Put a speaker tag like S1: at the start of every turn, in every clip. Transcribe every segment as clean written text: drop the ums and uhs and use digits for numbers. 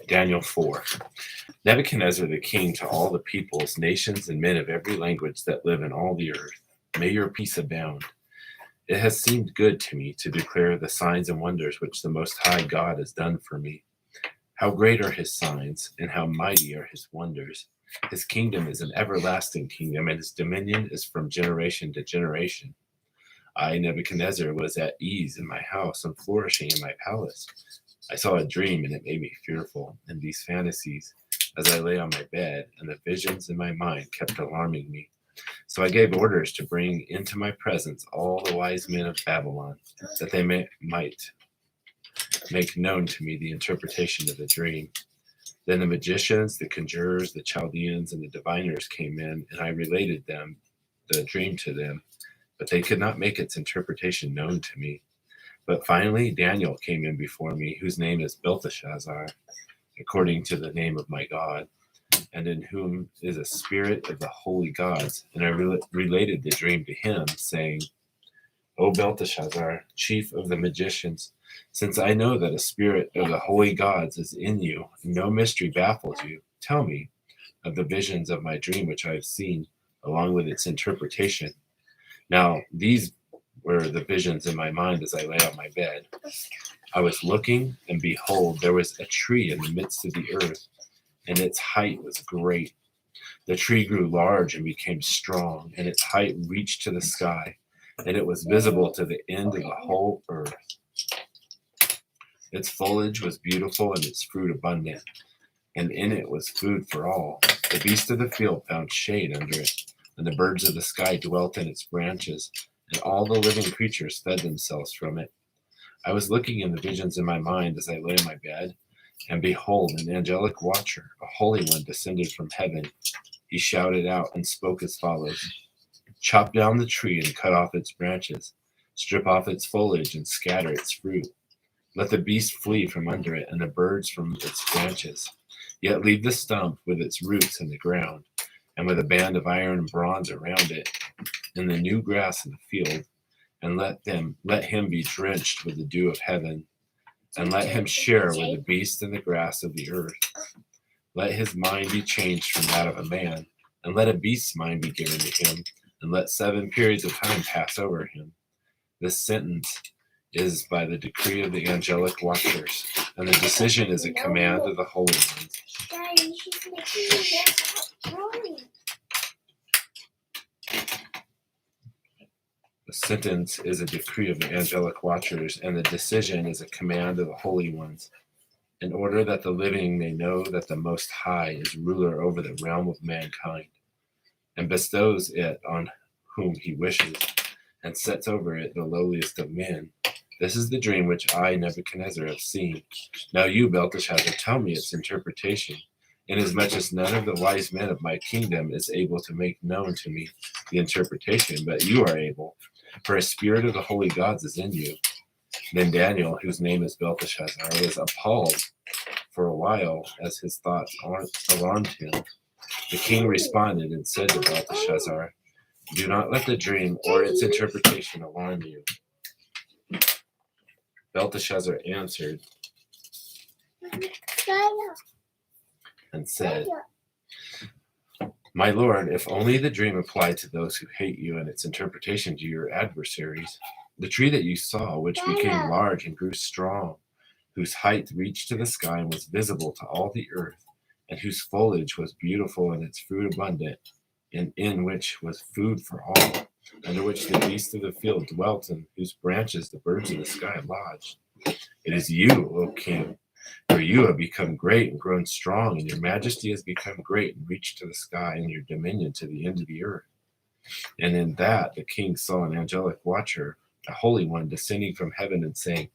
S1: Daniel 4. Nebuchadnezzar the king to all the peoples, nations, and men of every language that live in all the earth, may your peace abound. It has seemed good to me to declare the signs and wonders which the Most High God has done for me. How great are his signs, and how mighty are his wonders. His kingdom is an everlasting kingdom, and his dominion is from generation to generation. I, Nebuchadnezzar, was at ease in my house and flourishing in my palace. I saw a dream, and it made me fearful, and these fantasies, as I lay on my bed, and the visions in my mind kept alarming me. So I gave orders to bring into my presence all the wise men of Babylon, that they might make known to me the interpretation of the dream. Then the magicians, the conjurers, the Chaldeans, and the diviners came in, and I related the dream to them, but they could not make its interpretation known to me. But finally Daniel came in before me, whose name is Belteshazzar, according to the name of my God, and in whom is a spirit of the holy gods. And I related the dream to him, saying, O Belteshazzar, chief of the magicians, since I know that a spirit of the holy gods is in you, and no mystery baffles you, tell me of the visions of my dream which I have seen, along with its interpretation. Now these were the visions in my mind as I lay on my bed. I was looking, and behold, there was a tree in the midst of the earth, and its height was great. The tree grew large and became strong, and its height reached to the sky, and it was visible to the end of the whole earth. Its foliage was beautiful, and its fruit abundant, and in it was food for all. The beasts of the field found shade under it, and the birds of the sky dwelt in its branches, and all the living creatures fed themselves from it. I was looking in the visions in my mind as I lay in my bed, and behold, an angelic watcher, a holy one, descended from heaven. He shouted out and spoke as follows: Chop down the tree and cut off its branches, strip off its foliage and scatter its fruit. Let the beast flee from under it, and the birds from its branches. Yet leave the stump with its roots in the ground, and with a band of iron and bronze around it, in the new grass in the field, and let him be drenched with the dew of heaven, and let him share with the beast and the grass of the earth. Let his mind be changed from that of a man, and let a beast's mind be given to him, and let 7 periods of time pass over him. This sentence is by the decree of the angelic watchers, and the decision is a command of the holy ones.
S2: Daddy, she's making me stop drawing.
S1: The sentence is a decree of the angelic watchers, and the decision is a command of the holy ones, in order that the living may know that the Most High is ruler over the realm of mankind, and bestows it on whom he wishes, and sets over it the lowliest of men. This is the dream which I, Nebuchadnezzar, have seen. Now you, Belteshazzar, tell me its interpretation, inasmuch as none of the wise men of my kingdom is able to make known to me the interpretation, but you are able, for a spirit of the holy gods is in you. Then Daniel, whose name is Belteshazzar, was appalled for a while as his thoughts alarmed him. The king responded and said to Belteshazzar, Do not let the dream or its interpretation alarm you. Belteshazzar answered and said, My lord, if only the dream applied to those who hate you and its interpretation to your adversaries. The tree that you saw, which became large and grew strong, whose height reached to the sky and was visible to all the earth, and whose foliage was beautiful and its fruit abundant, and in which was food for all, under which the beasts of the field dwelt, and whose branches the birds of the sky lodged. It is you, O king, for you have become great and grown strong, and your majesty has become great and reached to the sky, and your dominion to the end of the earth. And in that the king saw an angelic watcher, a holy one, descending from heaven and saying,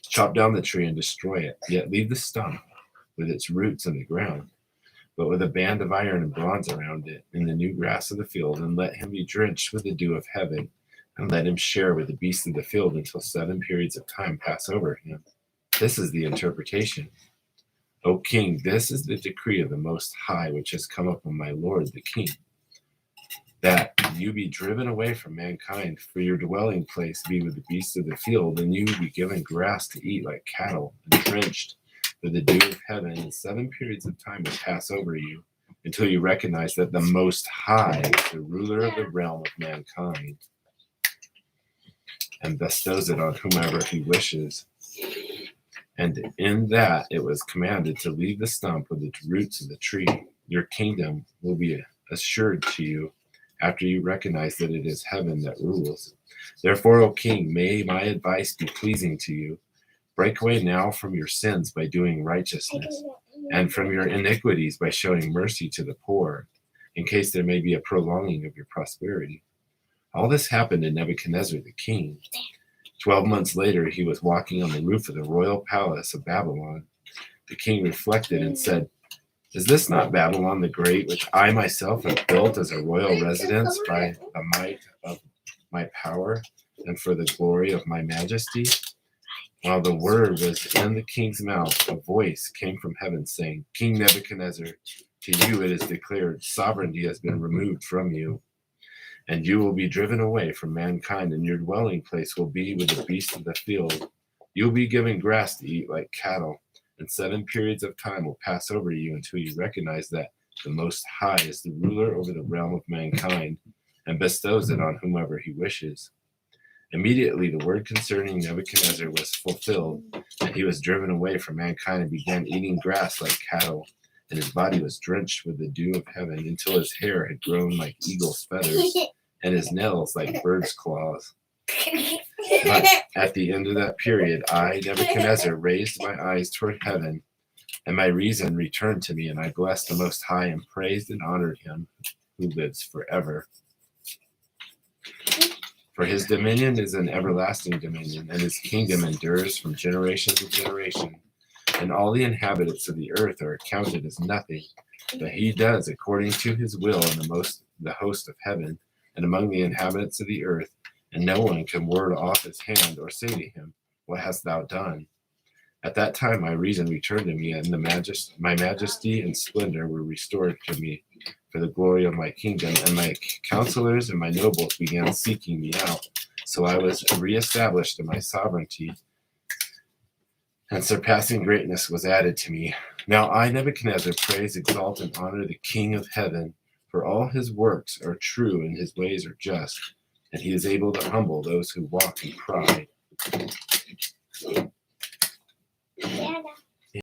S1: Chop down the tree and destroy it, yet leave the stump with its roots in the ground, but with a band of iron and bronze around it, in the new grass of the field, and let him be drenched with the dew of heaven, and let him share with the beasts of the field until 7 periods of time pass over him. This is the interpretation. O king, this is the decree of the Most High, which has come upon my lord the king, that you be driven away from mankind, for your dwelling place be with the beasts of the field, and you be given grass to eat like cattle, and drenched for the dew of heaven, and 7 periods of time will pass over you until you recognize that the Most High is the ruler of the realm of mankind and bestows it on whomever he wishes. And in that it was commanded to leave the stump with the roots of the tree. Your kingdom will be assured to you after you recognize that it is heaven that rules. Therefore, O king, may my advice be pleasing to you. Break away now from your sins by doing righteousness, and from your iniquities by showing mercy to the poor, in case there may be a prolonging of your prosperity. All this happened to Nebuchadnezzar the king. 12 months later, he was walking on the roof of the royal palace of Babylon. The king reflected and said, "Is this not Babylon the Great, which I myself have built as a royal residence by the might of my power and for the glory of my majesty?" While the word was in the king's mouth, a voice came from heaven saying, "King Nebuchadnezzar, to you it is declared, sovereignty has been removed from you, and you will be driven away from mankind, and your dwelling place will be with the beasts of the field. You will be given grass to eat like cattle, and 7 periods of time will pass over you until you recognize that the Most High is the ruler over the realm of mankind and bestows it on whomever he wishes." Immediately the word concerning Nebuchadnezzar was fulfilled, and he was driven away from mankind and began eating grass like cattle, and his body was drenched with the dew of heaven until his hair had grown like eagle's feathers and his nails like bird's claws. But at the end of that period, I, Nebuchadnezzar, raised my eyes toward heaven, and my reason returned to me, and I blessed the Most High and praised and honored him who lives forever. For his dominion is an everlasting dominion, and his kingdom endures from generation to generation. And all the inhabitants of the earth are accounted as nothing, but he does according to his will in the host of heaven and among the inhabitants of the earth, and no one can ward off his hand or say to him, "What hast thou done?" At that time my reason returned to me, and my majesty and splendor were restored to me for the glory of my kingdom, and my counselors and my nobles began seeking me out. So I was reestablished in my sovereignty, and surpassing greatness was added to me. Now I, Nebuchadnezzar, praise, exalt, and honor the King of heaven, for all his works are true and his ways are just, and he is able to humble those who walk in pride.